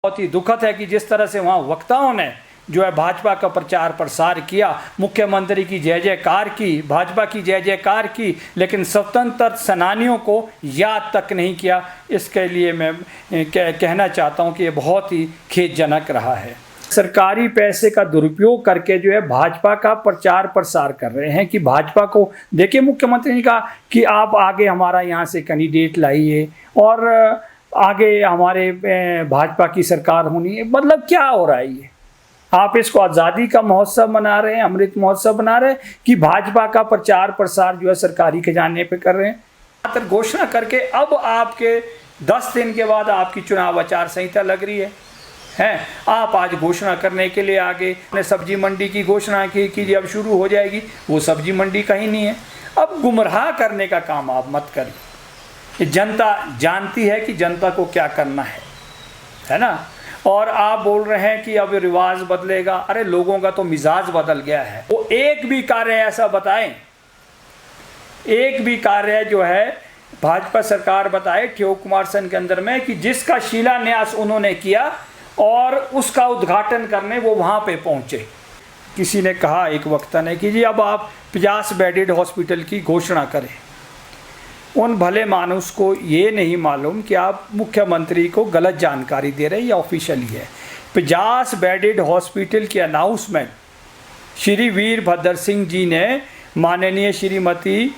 बहुत ही दुखद है कि जिस तरह से वहाँ वक्ताओं ने जो है भाजपा का प्रचार प्रसार किया, मुख्यमंत्री की जय जयकार की, भाजपा की जय जयकार की, लेकिन स्वतंत्र सेनानियों को याद तक नहीं किया। इसके लिए मैं कहना चाहता हूँ कि ये बहुत ही खेदजनक रहा है। सरकारी पैसे का दुरुपयोग करके जो है भाजपा का प्रचार प्रसार कर रहे हैं कि भाजपा को देखिए, मुख्यमंत्री ने कहा कि आप आगे हमारा यहाँ से कैंडिडेट लाइए और आगे हमारे भाजपा की सरकार होनी है। मतलब क्या हो रहा है ये? आप इसको आज़ादी का महोत्सव मना रहे हैं, अमृत महोत्सव बना रहे हैं कि भाजपा का प्रचार प्रसार जो है सरकारी खजाने पे कर रहे हैं। मात्र घोषणा करके अब आपके 10 दिन के बाद आपकी चुनाव आचार संहिता लग रही है। आप आज घोषणा करने के लिए आगे ने सब्जी मंडी की घोषणा की कि अब शुरू हो जाएगी, वो सब्जी मंडी कहीं नहीं है। अब गुमराह करने का काम आप मत करिए। जनता जानती है कि जनता को क्या करना है ना। और आप बोल रहे हैं कि अब रिवाज बदलेगा। अरे लोगों का तो मिजाज बदल गया है। वो एक भी कार्य ऐसा बताएं, एक भी कार्य जो है भाजपा सरकार बताए ठियोग कुमार सेन के अंदर में कि जिसका शिलान्यास उन्होंने किया और उसका उद्घाटन करने वो वहाँ पे पहुँचे। किसी ने कहा, एक वक्ता ने, कि जी अब आप 50 बेडेड हॉस्पिटल की घोषणा करें। उन भले मानुस को ये नहीं मालूम कि आप मुख्यमंत्री को गलत जानकारी दे रहे हैं या ऑफिशियली है। 50 बेडेड हॉस्पिटल की अनाउंसमेंट श्री वीरभद्र सिंह जी ने माननीय श्रीमती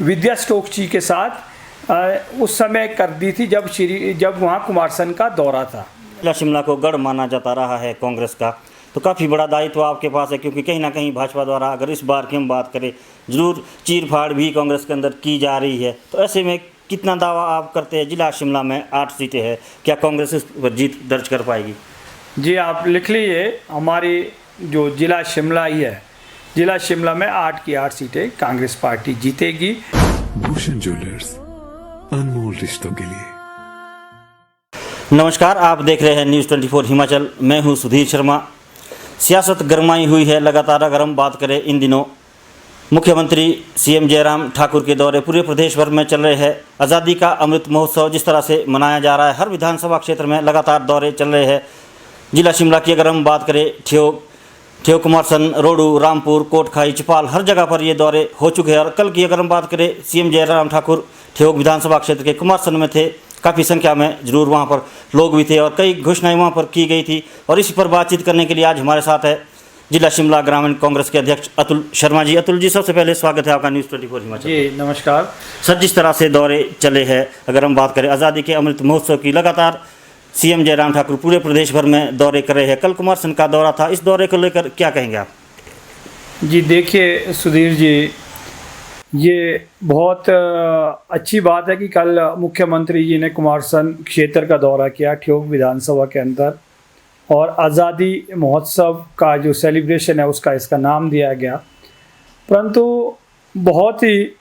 विद्या स्टोक्स जी के साथ उस समय कर दी थी जब वहाँ कुमार सेन का दौरा था। जिला शिमला को गढ़ माना जाता रहा है कांग्रेस का, तो काफ़ी बड़ा दायित्व आपके पास है, क्योंकि कहीं ना कहीं भाजपा द्वारा अगर इस बार की हम बात करें ज़रूर चीर फाड़ भी कांग्रेस के अंदर की जा रही है। तो ऐसे में कितना दावा आप करते हैं? जिला शिमला में 8 सीटें हैं, क्या कांग्रेस इस पर जीत दर्ज कर पाएगी? जी आप लिख लीजिए, हमारी जो जिला शिमला ही है, जिला शिमला में 8 की 8 सीटें कांग्रेस पार्टी जीतेगी। भूषण ज्वेलर्स, अनमोल रिश्तों के लिए। नमस्कार, आप देख रहे हैं न्यूज़ 24 हिमाचल। मैं हूं सुधीर शर्मा। सियासत गरमाई हुई है लगातार। अगर हम बात करें, इन दिनों मुख्यमंत्री सीएम जयराम ठाकुर के दौरे पूरे प्रदेश भर में चल रहे हैं। आज़ादी का अमृत महोत्सव जिस तरह से मनाया जा रहा है, हर विधानसभा क्षेत्र में लगातार दौरे चल रहे हैं। जिला शिमला की अगर हम बात करें, ठियोग कुमार सेन, रोडू, रामपुर, कोटखाई, चौपाल, हर जगह पर ये दौरे हो चुके हैं। और कल की अगर हम बात करें, सीएम जयराम ठाकुर ठियोग विधानसभा क्षेत्र के कुमार सेन में थे। काफ़ी संख्या में जरूर वहाँ पर लोग भी थे और कई घोषणाएं वहाँ पर की गई थी। और इसी पर बातचीत करने के लिए आज हमारे साथ है जिला शिमला ग्रामीण कांग्रेस के अध्यक्ष अतुल शर्मा जी। अतुल जी, सबसे पहले स्वागत है आपका न्यूज़ 24 हिमाचल। जी नमस्कार सर, जिस तरह से दौरे चले हैं, अगर हम बात करें आज़ादी के अमृत महोत्सव की, लगातार सीएम जयराम ठाकुर पूरे प्रदेश भर में दौरे कर रहे हैं। कल कुमार सेन का दौरा था, इस दौरे को लेकर क्या कहेंगे आप? जी देखिए सुधीर जी, ये बहुत अच्छी बात है कि कल मुख्यमंत्री जी ने कुमार सेन क्षेत्र का दौरा किया ठियोग विधानसभा के अंदर, और आज़ादी महोत्सव का जो सेलिब्रेशन है उसका इसका नाम दिया गया। परंतु बहुत ही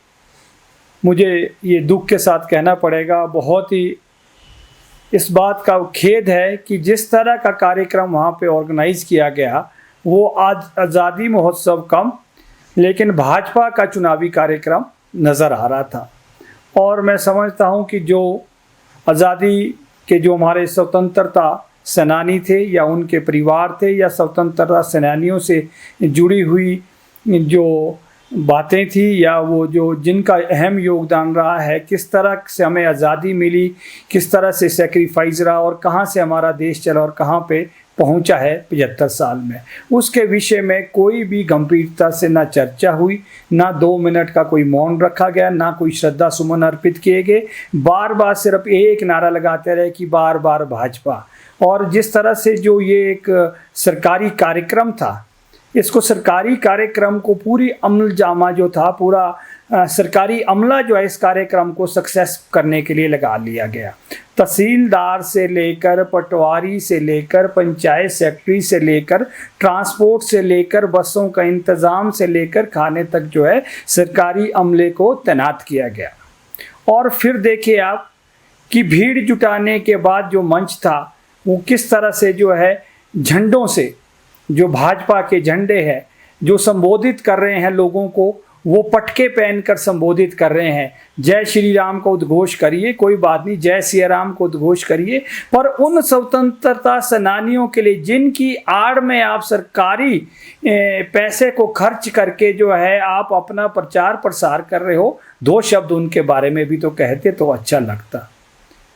मुझे ये दुख के साथ कहना पड़ेगा, बहुत ही इस बात का खेद है कि जिस तरह का कार्यक्रम वहाँ पे ऑर्गेनाइज़ किया गया, वो आज आज़ादी महोत्सव कम लेकिन भाजपा का चुनावी कार्यक्रम नज़र आ रहा था। और मैं समझता हूँ कि जो आज़ादी के जो हमारे स्वतंत्रता सेनानी थे या उनके परिवार थे या स्वतंत्रता सेनानियों से जुड़ी हुई जो बातें थी या वो जो जिनका अहम योगदान रहा है, किस तरह से हमें आज़ादी मिली, किस तरह से सेक्रीफाइस रहा और कहाँ से हमारा देश चला और कहाँ पे पहुंचा है 75 साल में, उसके विषय में कोई भी गंभीरता से ना चर्चा हुई, ना 2 मिनट का कोई मौन रखा गया, ना कोई श्रद्धा सुमन अर्पित किए गए। बार बार सिर्फ एक नारा लगाते रहे कि बार बार भाजपा। और जिस तरह से जो ये एक सरकारी कार्यक्रम था, इसको सरकारी कार्यक्रम को पूरी अमल जामा जो था, पूरा सरकारी अमला जो है इस कार्यक्रम को सक्सेस करने के लिए लगा लिया गया। तहसीलदार से लेकर पटवारी से लेकर पंचायत सेक्रेटरी से लेकर ट्रांसपोर्ट से लेकर बसों का इंतज़ाम से लेकर खाने तक जो है सरकारी अमले को तैनात किया गया। और फिर देखिए आप कि भीड़ जुटाने के बाद जो मंच था वो किस तरह से जो है झंडों से, जो भाजपा के झंडे हैं जो संबोधित कर रहे हैं लोगों को, वो पटके पहनकर संबोधित कर रहे हैं। जय श्री राम का उद्घोष करिए, कोई बात नहीं, जय सिया राम को उद्घोष करिए, पर उन स्वतंत्रता सेनानियों के लिए जिनकी आड़ में आप सरकारी पैसे को खर्च करके जो है आप अपना प्रचार प्रसार कर रहे हो, 2 शब्द उनके बारे में भी तो कहते तो अच्छा लगता।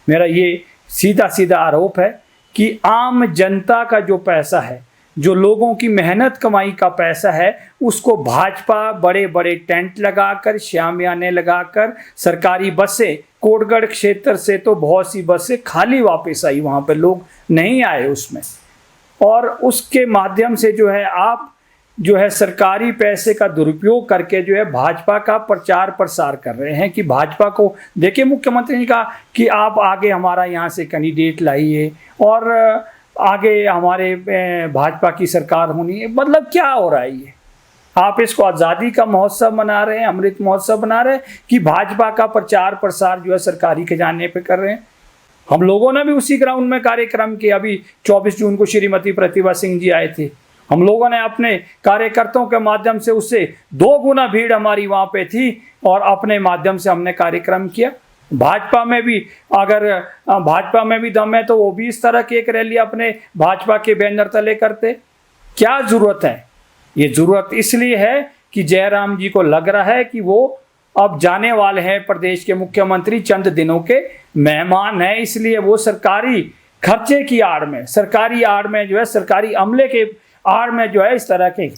मेरा ये सीधा सीधा आरोप है कि आम जनता का जो पैसा है, जो लोगों की मेहनत कमाई का पैसा है, उसको भाजपा बड़े बड़े टेंट लगाकर, शामियाने लगाकर, सरकारी बसें, कोटगढ़ क्षेत्र से तो बहुत सी बसें खाली वापस आई, वहाँ पे लोग नहीं आए उसमें, और उसके माध्यम से जो है आप जो है सरकारी पैसे का दुरुपयोग करके जो है भाजपा का प्रचार प्रसार कर रहे हैं कि भाजपा को देखिए। मुख्यमंत्री ने कहा कि आप आगे हमारा यहाँ से कैंडिडेट लाइए और आगे हमारे भाजपा की सरकार होनी है। मतलब क्या हो रहा है ये? आप इसको आज़ादी का महोत्सव मना रहे हैं, अमृत महोत्सव मना रहे हैं, कि भाजपा का प्रचार प्रसार जो है सरकारी खजाने पे कर रहे हैं। हम लोगों ने भी उसी ग्राउंड में कार्यक्रम किया। अभी 24 जून को श्रीमती प्रतिभा सिंह जी आए थे, हम लोगों ने अपने कार्यकर्ताओं के माध्यम से उससे 2 गुना भीड़ हमारी वहाँ पे थी और अपने माध्यम से हमने कार्यक्रम किया। भाजपा में भी अगर भाजपा में भी दम है तो वो भी इस तरह की एक रैली अपने भाजपा के बैनर तले करते। क्या ज़रूरत है? ये ज़रूरत इसलिए है कि जयराम जी को लग रहा है कि वो अब जाने वाले हैं प्रदेश के मुख्यमंत्री, चंद दिनों के मेहमान हैं, इसलिए वो सरकारी खर्चे की आड़ में, सरकारी आड़ में जो है, सरकारी अमले के आड़ में जो है इस तरह के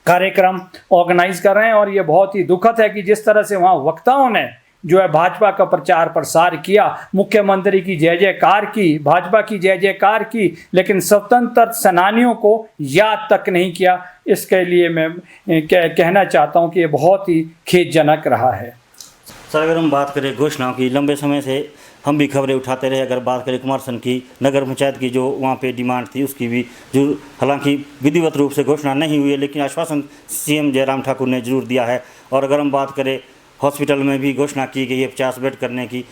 कार्यक्रम ऑर्गेनाइज कर रहे हैं। और ये बहुत ही दुखद है कि जिस तरह से वहाँ वक्ताओं ने जो है भाजपा का प्रचार प्रसार किया, मुख्यमंत्री की जय जयकार की, भाजपा की जय जयकार की, लेकिन स्वतंत्र सेनानियों को याद तक नहीं किया। इसके लिए मैं कहना चाहता हूँ कि ये बहुत ही खेदजनक रहा है। सर, अगर हम बात करें घोषणाओं की, लंबे समय से हम भी खबरें उठाते रहे। अगर बात करें कुमारसैन की नगर पंचायत की जो वहाँ पे डिमांड थी उसकी भी, जो हालांकि विधिवत रूप से घोषणा नहीं हुई है, लेकिन आश्वासन सीएम जयराम ठाकुर ने जरूर दिया है। और अगर हम बात करें हॉस्पिटल में भी घोषणा की गई है 50 बेड करने की,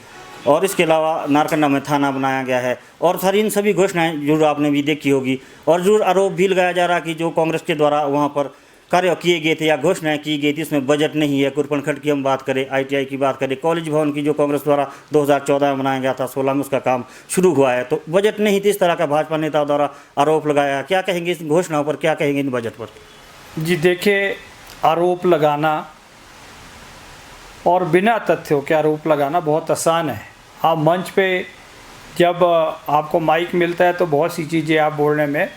और इसके अलावा नारकंडा में थाना बनाया गया है। और सर, इन सभी घोषणाएं जरूर आपने भी देखी होगी, और जरूर आरोप भी लगाया जा रहा कि जो कांग्रेस के द्वारा वहाँ पर कार्य किए गए थे या घोषणाएं की गई थी उसमें बजट नहीं है। कुरपनखट की हम बात करें, ITI की बात करें, कॉलेज भवन की जो कांग्रेस द्वारा 2014 में बनाया गया था, 16 में उसका काम शुरू हुआ है, तो बजट नहीं थी। इस तरह का भाजपा नेताओं द्वारा आरोप लगाया। क्या कहेंगे इस घोषणाओं पर, क्या कहेंगे इन बजट पर? जी देखिए, आरोप लगाना और बिना तथ्यों के आरोप लगाना बहुत आसान है। आप मंच पे जब आपको माइक मिलता है तो बहुत सी चीज़ें आप बोलने में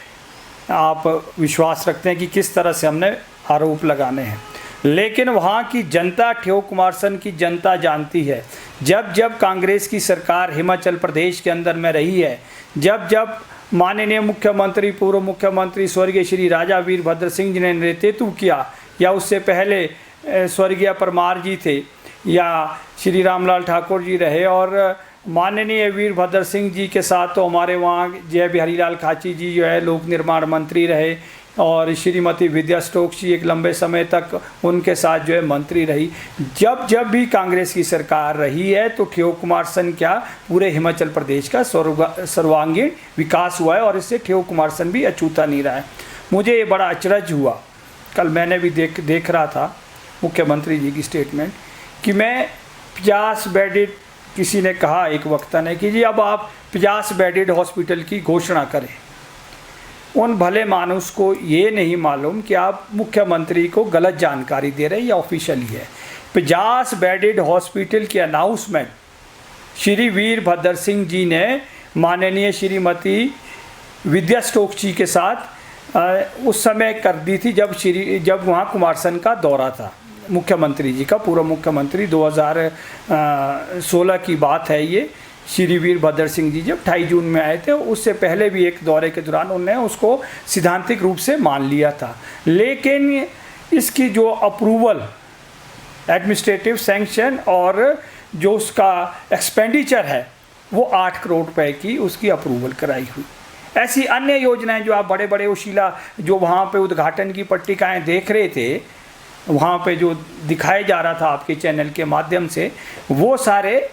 आप विश्वास रखते हैं कि किस तरह से हमने आरोप लगाने हैं, लेकिन वहाँ की जनता, ठेऊ कुमारसैन की जनता जानती है। जब जब कांग्रेस की सरकार हिमाचल प्रदेश के अंदर में रही है, जब जब माननीय मुख्यमंत्री, पूर्व मुख्यमंत्री स्वर्गीय श्री राजा वीरभद्र सिंह जी ने नेतृत्व किया, या उससे पहले स्वर्गीय परमार जी थे, या श्री रामलाल ठाकुर जी रहे, और माननीय वीरभद्र सिंह जी के साथ तो हमारे वहाँ जय बिहारी लाल खाची जी जो है लोक निर्माण मंत्री रहे, और श्रीमती विद्या स्टोक्स जी एक लंबे समय तक उनके साथ जो है मंत्री रही। जब जब भी कांग्रेस की सरकार रही है तो ठेऊ कुमारसैन क्या, पूरे हिमाचल प्रदेश का सर्वांगीण विकास हुआ है, और इससे ठेऊ कुमारसैन भी अछूता नहीं रहा है। मुझे ये बड़ा अचरज हुआ, कल मैंने भी देख रहा था मुख्यमंत्री जी की स्टेटमेंट कि मैं 50 बेडेड, किसी ने कहा, एक वक्ता ने, कि जी अब आप 50 बेडेड हॉस्पिटल की घोषणा करें। उन भले मानुस को ये नहीं मालूम कि आप मुख्यमंत्री को गलत जानकारी दे रहे हैं या ऑफिशियली है। 50 बेडेड हॉस्पिटल की अनाउंसमेंट श्री वीरभद्र सिंह जी ने माननीय श्रीमती विद्या स्टोक्स जी के साथ उस समय कर दी थी जब वहाँ कुमारसैन का दौरा था, मुख्यमंत्री जी का, पूर्व मुख्यमंत्री, 2016 की बात है ये। श्री वीरभद्र सिंह जी जब 28 जून में आए थे, उससे पहले भी एक दौरे के दौरान उन्होंने उसको सिद्धांतिक रूप से मान लिया था, लेकिन इसकी जो अप्रूवल, एडमिनिस्ट्रेटिव सैंक्शन और जो उसका एक्सपेंडिचर है वो 8 करोड़ रुपए की उसकी अप्रूवल कराई हुई। ऐसी अन्य योजनाएं जो आप बड़े बड़े उशीला जो वहाँ पे उद्घाटन की पट्टिकाएँ देख रहे थे, वहाँ पे जो दिखाया जा रहा था आपके चैनल के माध्यम से, वो सारे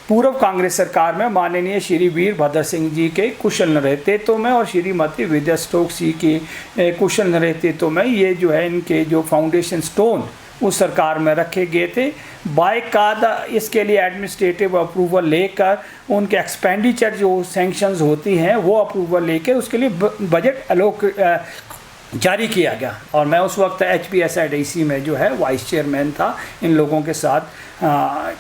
पूर्व कांग्रेस सरकार में माननीय श्री वीरभद्र सिंह जी के कुशल नेतृत्व में और श्रीमती विद्या स्टोक्स जी की कुशल नेतृत्व में ये जो है इनके जो फाउंडेशन स्टोन उस सरकार में रखे गए थे। बाकायदा इसके लिए एडमिनिस्ट्रेटिव अप्रूवल लेकर उनके एक्सपेंडिचर जो सैंक्शंस होती हैं वो अप्रूवल लेकर उसके लिए बजट जारी किया गया। और मैं उस वक्त HPSIDC में जो है वाइस चेयरमैन था। इन लोगों के साथ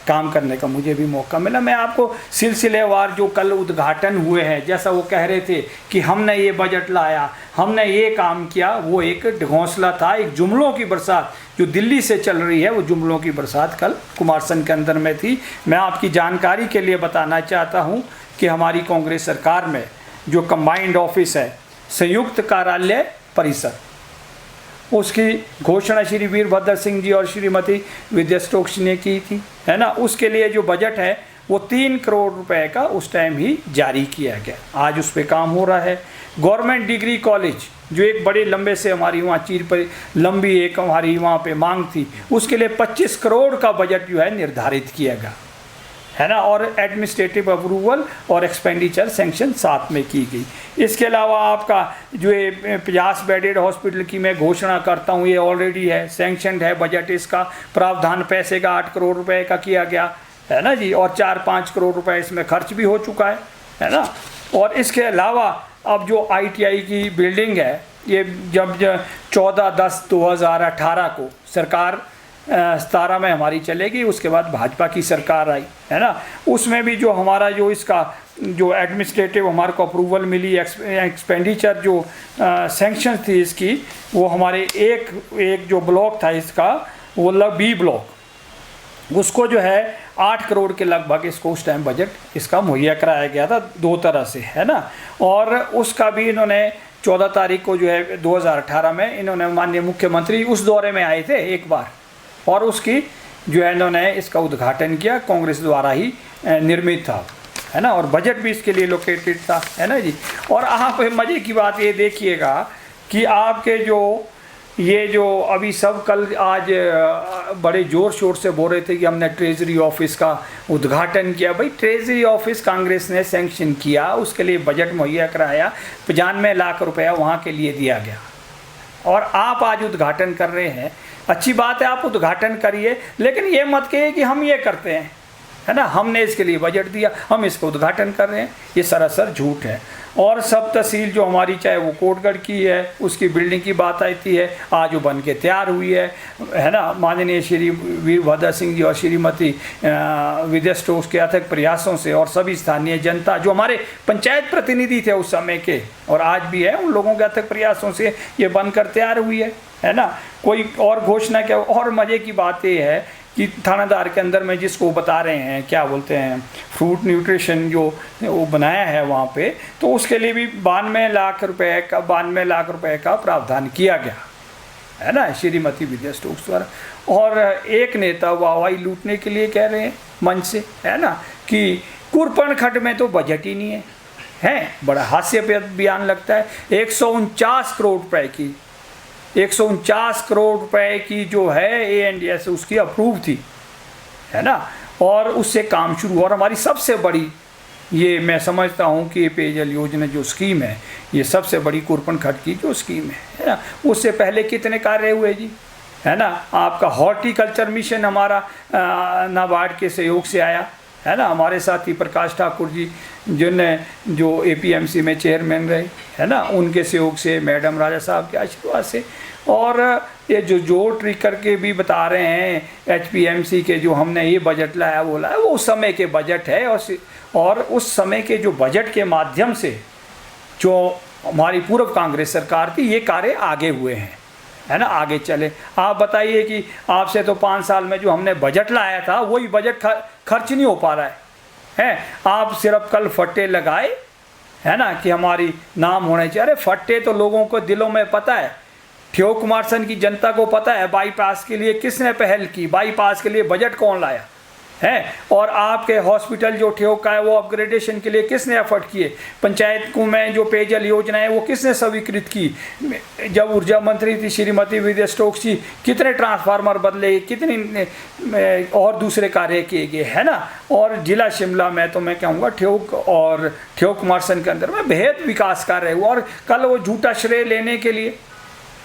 काम करने का मुझे भी मौका मिला। मैं आपको सिलसिलेवार जो कल उद्घाटन हुए हैं, जैसा वो कह रहे थे कि हमने ये बजट लाया, हमने ये काम किया, वो एक घोंसला था, एक जुमलों की बरसात जो दिल्ली से चल रही है, वो जुमलों की बरसात कल कुमारसैन के अंदर में थी। मैं आपकी जानकारी के लिए बताना चाहता हूँ कि हमारी कांग्रेस सरकार में जो कंबाइंड ऑफिस है, संयुक्त कार्यालय परिसर, उसकी घोषणा श्री वीरभद्र सिंह जी और श्रीमती विद्या स्टोक्स ने की थी, है ना। उसके लिए जो बजट है वो 3 करोड़ रुपए का उस टाइम ही जारी किया गया। आज उस पर काम हो रहा है। गवर्नमेंट डिग्री कॉलेज जो एक बड़े लंबे से हमारी वहाँ चीर पर लंबी एक हमारी वहाँ पे मांग थी, उसके लिए 25 करोड़ का बजट जो है निर्धारित किया गया, है ना। और एडमिनिस्ट्रेटिव अप्रूवल और एक्सपेंडिचर सेंक्शन साथ में की गई। इसके अलावा आपका जो ये 50 बेडेड हॉस्पिटल की मैं घोषणा करता हूँ, ये ऑलरेडी है, सेंक्शनड है बजट। इसका प्रावधान पैसे का 8 करोड़ रुपए का किया गया, है ना जी। और 4-5 करोड़ रुपए इसमें खर्च भी हो चुका है ना। और इसके अलावा अब जो ITI की बिल्डिंग है, ये जब 14/10/2018 को सरकार 17 में हमारी चलेगी, उसके बाद भाजपा की सरकार आई, है ना। उसमें भी जो हमारा जो इसका जो एडमिनिस्ट्रेटिव हमारे को अप्रूवल मिली, एक्सपेंडिचर जो सैंक्शन थी इसकी, वो हमारे एक जो ब्लॉक था इसका, वो B ब्लॉक, उसको जो है 8 करोड़ के लगभग इसको उस टाइम बजट इसका मुहैया कराया गया था 2 तरह से, है ना। और उसका भी इन्होंने 14 तारीख को जो है 2018 में इन्होंने माननीय मुख्यमंत्री उस दौरे में आए थे एक बार, और उसकी जो है इन्होंने इसका उद्घाटन किया, कांग्रेस द्वारा ही निर्मित था, है ना। और बजट भी इसके लिए लोकेटेड था, है ना जी। और आप मज़े की बात ये देखिएगा कि आपके जो अभी सब कल आज बड़े ज़ोर शोर से बोल रहे थे कि हमने ट्रेजरी ऑफिस का उद्घाटन किया। भाई ट्रेजरी ऑफिस कांग्रेस ने सैंक्शन किया, उसके लिए बजट मुहैया कराया, 95 लाख रुपया वहाँ के लिए दिया गया, और आप आज उद्घाटन कर रहे हैं। अच्छी बात है, आप उद्घाटन करिए, लेकिन ये मत कहिए कि हम ये करते हैं, है ना, हमने इसके लिए बजट दिया, हम इसका उद्घाटन कर रहे हैं। ये सरासर झूठ है। और सब तहसील जो हमारी, चाहे वो कोटगढ़ की है, उसकी बिल्डिंग की बात आती है, आज वो बन के तैयार हुई है ना। माननीय श्री वीरभद्र सिंह जी और श्रीमती विद्या स्टोक्स के अथक प्रयासों से और सभी स्थानीय जनता जो हमारे पंचायत प्रतिनिधि थे उस समय के और आज भी है, उन लोगों के अथक प्रयासों से ये बनकर तैयार हुई है ना। कोई और घोषणा क्या। और मज़े की बात ये है कि थानादार के अंदर में जिसको बता रहे हैं, क्या बोलते हैं, फ्रूट न्यूट्रिशन जो वो बनाया है वहाँ पे, तो उसके लिए भी 92 लाख रुपए का प्रावधान किया गया, है ना, श्रीमती विद्या स्टोक्स द्वारा। और एक नेता वाहवाही लूटने के लिए कह रहे हैं मंच से, है ना, कि कुरपन खट में तो बजट ही नहीं है। बड़ा हास्यास्पद बयान लगता है। 149 करोड़ रुपए की 149 करोड़ रुपए की जो है ANDS उसकी अप्रूव थी, है ना। और उससे काम शुरू। और हमारी सबसे बड़ी, ये मैं समझता हूँ कि पेयजल योजना जो स्कीम है, ये सबसे बड़ी कुरपन खट की जो स्कीम है ना। उससे पहले कितने कार्य हुए जी, है ना। आपका हॉर्टिकल्चर मिशन हमारा नाबार्ड के सहयोग से आया, है ना। हमारे साथी प्रकाश ठाकुर जी जो APMC में चेयरमैन रहे, है ना, उनके सहयोग से, मैडम राजा साहब के आशीर्वाद से। और ये जो ट्रिक करके भी बता रहे हैं HPMC के जो हमने ये बजट लाया वो लाया, वो उस समय के बजट है। और उस समय के जो बजट के माध्यम से जो हमारी पूर्व कांग्रेस सरकार थी, ये कार्य आगे हुए हैं, है ना, आगे चले। आप बताइए कि आपसे तो 5 साल में जो हमने बजट लाया था वही बजट खर्च नहीं हो पा रहा है। आप सिर्फ कल फट्टे लगाए, है ना, कि हमारी नाम होने चाहिए। अरे फट्टे तो लोगों को दिलों में पता है, ठियोग कुमारसैन की जनता को पता है बाईपास के लिए किसने पहल की, बाईपास के लिए बजट कौन लाया है। और आपके हॉस्पिटल जो ठियोग का है वो अपग्रेडेशन के लिए किसने एफर्ट किए, पंचायत को में जो पेयजल योजना है वो किसने स्वीकृत की। जब ऊर्जा मंत्री थी श्रीमती विद्या स्टोक्स जी, कितने ट्रांसफार्मर बदले, कितने और दूसरे कार्य किए गए, है ना। और जिला शिमला में तो मैं कहूँगा ठियोग कुमारसैन के अंदर में बेहद विकास कार्य हुआ। और कल वो झूठा श्रेय लेने के लिए,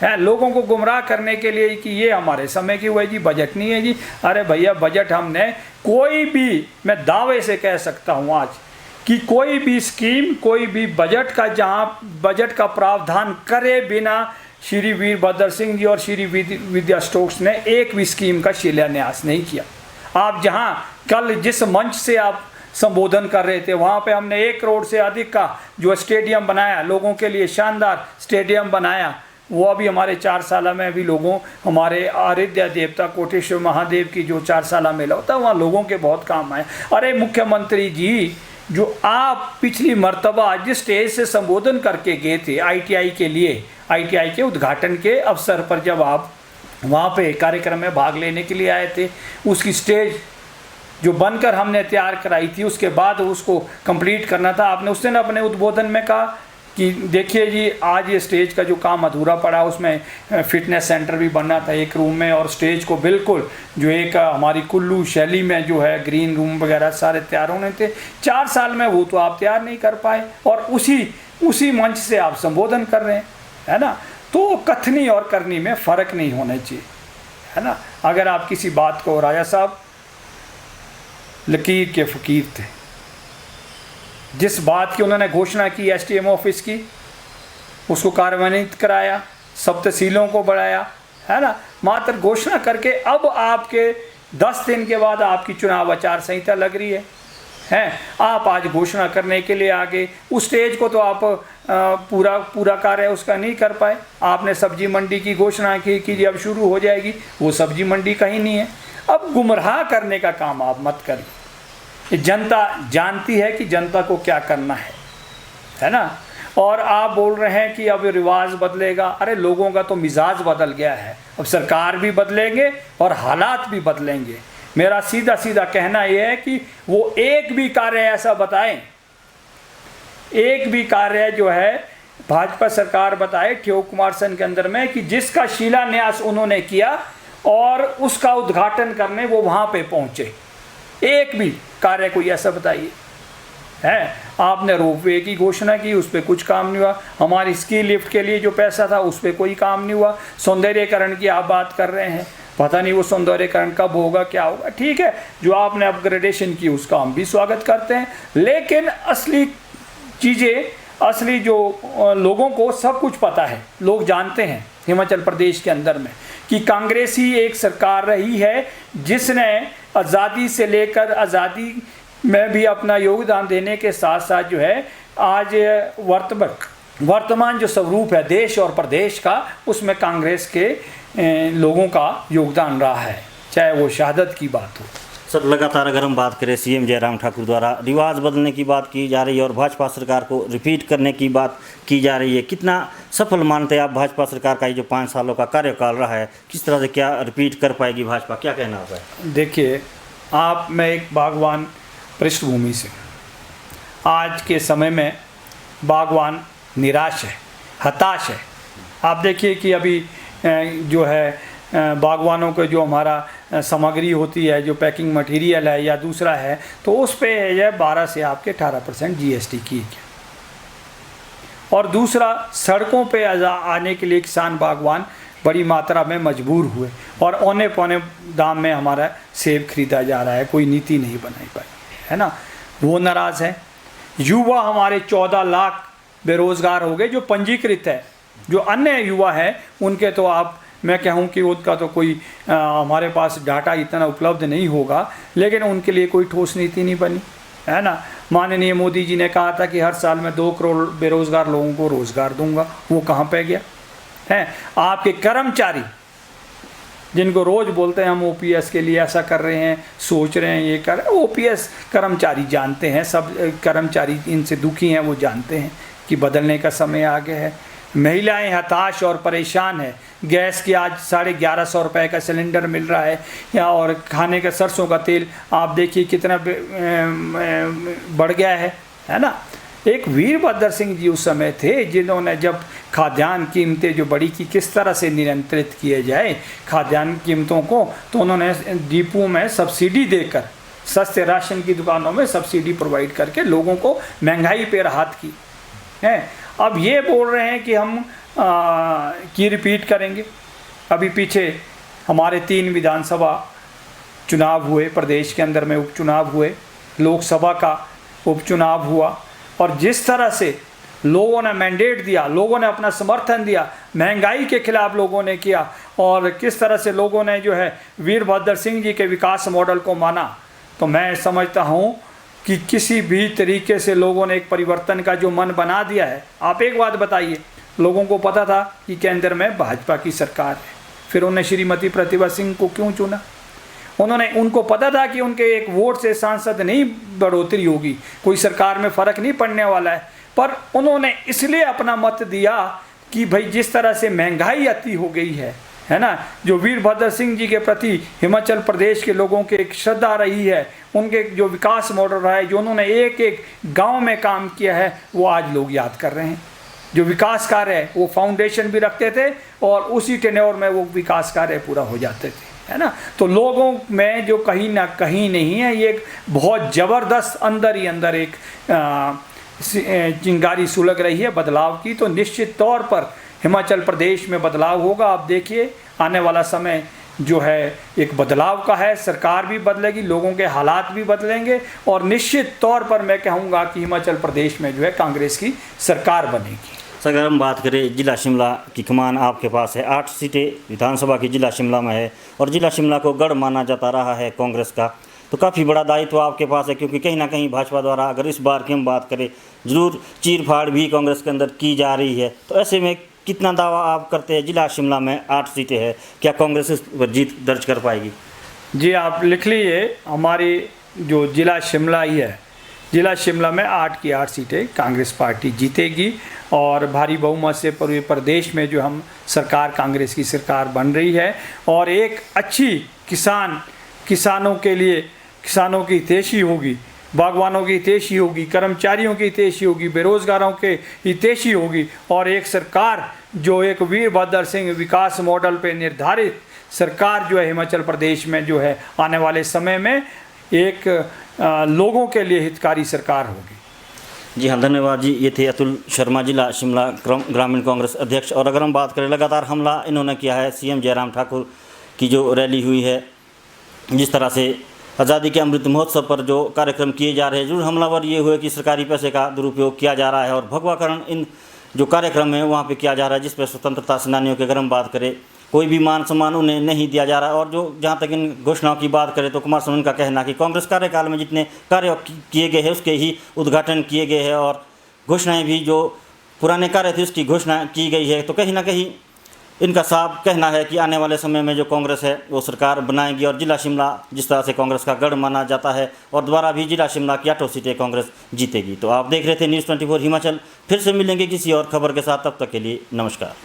है, लोगों को गुमराह करने के लिए कि ये हमारे समय की हुआ जी, बजट नहीं है जी। अरे भैया, बजट हमने कोई भी, मैं दावे से कह सकता हूँ आज कि कोई भी स्कीम, कोई भी बजट का, जहाँ बजट का प्रावधान करे बिना श्री वीरभद्र सिंह जी और श्री विद्या स्टोक्स ने एक भी स्कीम का शिलान्यास नहीं किया। आप जहाँ कल जिस मंच से आप संबोधन कर रहे थे, वहाँ पे हमने 1 करोड़ से अधिक का जो स्टेडियम बनाया, लोगों के लिए शानदार स्टेडियम बनाया, वो अभी हमारे 4 साल में अभी लोगों, हमारे आराध्य देवता कोटेश्वर महादेव की जो 4 साल मेला होता है, वहाँ लोगों के बहुत काम आए। अरे मुख्यमंत्री जी, जो आप पिछली मर्तबा जिस स्टेज से संबोधन करके गए थे ITI के लिए, ITI के उद्घाटन के अवसर पर जब आप वहाँ पे कार्यक्रम में भाग लेने के लिए आए थे, उसकी स्टेज जो बनकर हमने तैयार कराई थी, उसके बाद उसको कंप्लीट करना था। आपने उस दिन अपने उद्बोधन में कहा कि देखिए जी, आज ये स्टेज का जो काम अधूरा पड़ा, उसमें फिटनेस सेंटर भी बनना था एक रूम में, और स्टेज को बिल्कुल जो एक हमारी कुल्लू शैली में जो है ग्रीन रूम वगैरह सारे तैयार होने थे। 4 साल में वो तो आप तैयार नहीं कर पाए, और उसी मंच से आप संबोधन कर रहे हैं, है ना। तो कथनी और करनी में फ़र्क नहीं होना चाहिए, है ना। अगर आप किसी बात को, राजा साहब लकीर के फ़कीर थे, जिस बात की उन्होंने घोषणा की SDM ऑफिस की, उसको कार्यान्वित कराया, सब तहसीलों को बढ़ाया, है ना। मात्र घोषणा करके अब आपके 10 दिन के बाद आपकी चुनाव आचार संहिता लग रही है, आप आज घोषणा करने के लिए आगे, उस स्टेज को तो आप पूरा कार्य उसका नहीं कर पाए। आपने सब्जी मंडी की घोषणा की कि अब शुरू हो जाएगी, वो सब्जी मंडी कहीं नहीं है। अब गुमराह करने का काम आप मत करिए, जनता जानती है कि जनता को क्या करना है ना। और आप बोल रहे हैं कि अब रिवाज बदलेगा। अरे लोगों का तो मिजाज बदल गया है, अब सरकार भी बदलेंगे और हालात भी बदलेंगे। मेरा सीधा सीधा कहना यह है कि वो एक भी कार्य ऐसा बताएं, एक भी कार्य जो है भाजपा सरकार बताए ठियोग कुमार सन के अंदर में, कि जिसका शिलान्यास उन्होंने किया और उसका उद्घाटन करने वो वहाँ पे पहुँचे। एक भी कार्य कोई ऐसा बताइए। है, आपने रोपवे की घोषणा की, उस पर कुछ काम नहीं हुआ। हमारी स्की लिफ्ट के लिए जो पैसा था उस पर कोई काम नहीं हुआ। सौंदर्यीकरण की आप बात कर रहे हैं, पता नहीं वो सौंदर्यीकरण कब होगा, क्या होगा। ठीक है, जो आपने अपग्रेडेशन की उसका हम भी स्वागत करते हैं, लेकिन असली चीज़ें, असली जो लोगों को सब कुछ पता है, लोग जानते हैं हिमाचल प्रदेश के अंदर में कि कांग्रेस ही एक सरकार रही है जिसने आज़ादी से लेकर आज़ादी में भी अपना योगदान देने के साथ साथ जो है आज वर्तमान जो स्वरूप है देश और प्रदेश का, उसमें कांग्रेस के लोगों का योगदान रहा है, चाहे वो शहादत की बात हो। सर, लगातार अगर हम बात करें CM जयराम ठाकुर द्वारा रिवाज बदलने की बात की जा रही है और भाजपा सरकार को रिपीट करने की बात की जा रही है, कितना सफल मानते हैं आप भाजपा सरकार का ये जो 5 सालों का कार्यकाल रहा है, किस तरह से क्या रिपीट कर पाएगी भाजपा, क्या कहना होगा? देखिए, मैं एक बागवान पृष्ठभूमि से, आज के समय में बागवान निराश है, हताश है। आप देखिए कि अभी जो है बागवानों के जो हमारा सामग्री होती है, जो पैकिंग मटेरियल है या दूसरा है, तो उस पे है 12 से आपके 18% GST की है। और दूसरा, सड़कों पे आने के लिए किसान बागवान बड़ी मात्रा में मजबूर हुए और औने पौने दाम में हमारा सेब खरीदा जा रहा है, कोई नीति नहीं बनाई पाई, है ना। वो नाराज़ है। युवा हमारे 14 लाख बेरोज़गार हो गए जो पंजीकृत है। जो अन्य युवा है उनके तो मैं कहूँ कि उनका तो कोई हमारे पास डाटा इतना उपलब्ध नहीं होगा, लेकिन उनके लिए कोई ठोस नीति नहीं बनी, है ना। माननीय मोदी जी ने कहा था कि हर साल मैं 2 करोड़ बेरोज़गार लोगों को रोज़गार दूंगा, वो कहाँ पे गया है। आपके कर्मचारी जिनको रोज़ बोलते हैं हम OPS के लिए ऐसा कर रहे हैं, सोच रहे हैं, ये कर रहे हैं, OPS कर्मचारी जानते हैं, सब कर्मचारी इनसे दुखी हैं, वो जानते हैं कि बदलने का समय आ गया है। महिलाएं हताश और परेशान है। गैस की आज 1150 रुपये का सिलेंडर मिल रहा है, या और खाने का सरसों का तेल आप देखिए कितना बढ़ गया है ना। एक वीरभद्र सिंह जी उस समय थे जिन्होंने जब खाद्यान्न कीमतें जो बढ़ी की किस तरह से नियंत्रित किए जाए खाद्यान्न कीमतों को, तो उन्होंने डिपो में सब्सिडी देकर, सस्ते राशन की दुकानों में सब्सिडी प्रोवाइड करके लोगों को महंगाई पे राहत की है। अब ये बोल रहे हैं कि हम की रिपीट करेंगे। अभी पीछे हमारे 3 विधानसभा चुनाव हुए, प्रदेश के अंदर में उपचुनाव हुए, लोकसभा का उपचुनाव हुआ, और जिस तरह से लोगों ने मैंडेट दिया, लोगों ने अपना समर्थन दिया, महंगाई के खिलाफ लोगों ने किया, और किस तरह से लोगों ने जो है वीरभद्र सिंह जी के विकास मॉडल को माना, तो मैं समझता हूँ कि किसी भी तरीके से लोगों ने एक परिवर्तन का जो मन बना दिया है। आप एक बात बताइए, लोगों को पता था कि केंद्र में भाजपा की सरकार है, फिर उन्होंने श्रीमती प्रतिभा सिंह को क्यों चुना? उनको पता था कि उनके एक वोट से सांसद नहीं बढ़ोतरी होगी, कोई सरकार में फ़र्क नहीं पड़ने वाला है, पर उन्होंने इसलिए अपना मत दिया कि भाई जिस तरह से महंगाई अति हो गई है ना, जो वीरभद्र सिंह जी के प्रति हिमाचल प्रदेश के लोगों की एक श्रद्धा रही है, उनके जो विकास मॉडल रहा है, जो उन्होंने एक एक गांव में काम किया है, वो आज लोग याद कर रहे हैं। जो विकास कार्य है वो फाउंडेशन भी रखते थे और उसी टेन्योर में वो विकास कार्य पूरा हो जाते थे, है ना। तो लोगों में जो कहीं ना कहीं नहीं है, ये एक बहुत ज़बरदस्त अंदर ही अंदर एक चिंगारी सुलग रही है बदलाव की। तो निश्चित तौर पर हिमाचल प्रदेश में बदलाव होगा। आप देखिए आने वाला समय जो है एक बदलाव का है, सरकार भी बदलेगी, लोगों के हालात भी बदलेंगे, और निश्चित तौर पर मैं कहूँगा कि हिमाचल प्रदेश में जो है कांग्रेस की सरकार बनेगी। सर, अगर हम बात करें जिला शिमला की कमान आपके पास है, 8 सीटें विधानसभा की जिला शिमला में है, और जिला शिमला को गढ़ माना जाता रहा है कांग्रेस का, तो काफ़ी बड़ा दायित्व आपके पास है, क्योंकि कहीं ना कहीं भाजपा द्वारा अगर इस बार की हम बात करें ज़रूर चीर फाड़ भी कांग्रेस के अंदर की जा रही है। तो ऐसे में कितना दावा आप करते हैं जिला शिमला में 8 सीटें हैं, क्या कांग्रेस इस पर जीत दर्ज कर पाएगी? जी आप लिख लीजिए, हमारी जो जिला शिमला ही है, जिला शिमला में 8 की 8 सीटें कांग्रेस पार्टी जीतेगी, और भारी बहुमत से पूरे प्रदेश में जो हम सरकार कांग्रेस की सरकार बन रही है, और एक अच्छी किसानों के लिए किसानों की हितैषी होगी, बागवानों की हितैषी होगी, कर्मचारियों की हितैषी होगी, बेरोजगारों के हितैषी होगी, और एक सरकार जो एक वीरभद्र सिंह विकास मॉडल पे निर्धारित सरकार जो है हिमाचल प्रदेश में जो है आने वाले समय में एक लोगों के लिए हितकारी सरकार होगी। जी हाँ, धन्यवाद जी। ये थे अतुल शर्मा, जिला शिमला ग्रामीण कांग्रेस अध्यक्ष। और अगर हम बात करें, लगातार हमला इन्होंने किया है सीएम जयराम ठाकुर की जो रैली हुई है, जिस तरह से आज़ादी के अमृत महोत्सव पर जो कार्यक्रम किए जा रहे हैं, जरूर हमलावर ये हुए कि सरकारी पैसे का दुरुपयोग किया जा रहा है और भगवाकरण इन जो कार्यक्रम है वहाँ पे किया जा रहा है, जिस पर स्वतंत्रता सेनानियों की अगर हम बात करें कोई भी मान सम्मान उन्हें नहीं दिया जा रहा है। और जो जहाँ तक इन घोषणाओं की बात करें तो कुमार सोनन का कहना कि कांग्रेस कार्यकाल में जितने कार्य किए गए हैं उसके ही उद्घाटन किए गए हैं, और घोषणाएँ भी जो पुराने कार्य थे उसकी घोषणा की गई है। तो कहीं ना कहीं इनका साफ कहना है कि आने वाले समय में जो कांग्रेस है वो सरकार बनाएगी, और जिला शिमला जिस तरह से कांग्रेस का गढ़ माना जाता है, और दोबारा भी जिला शिमला की 8 सीटें कांग्रेस जीतेगी। तो आप देख रहे थे न्यूज़ 24 हिमाचल। फिर से मिलेंगे किसी और खबर के साथ, तब तक के लिए नमस्कार।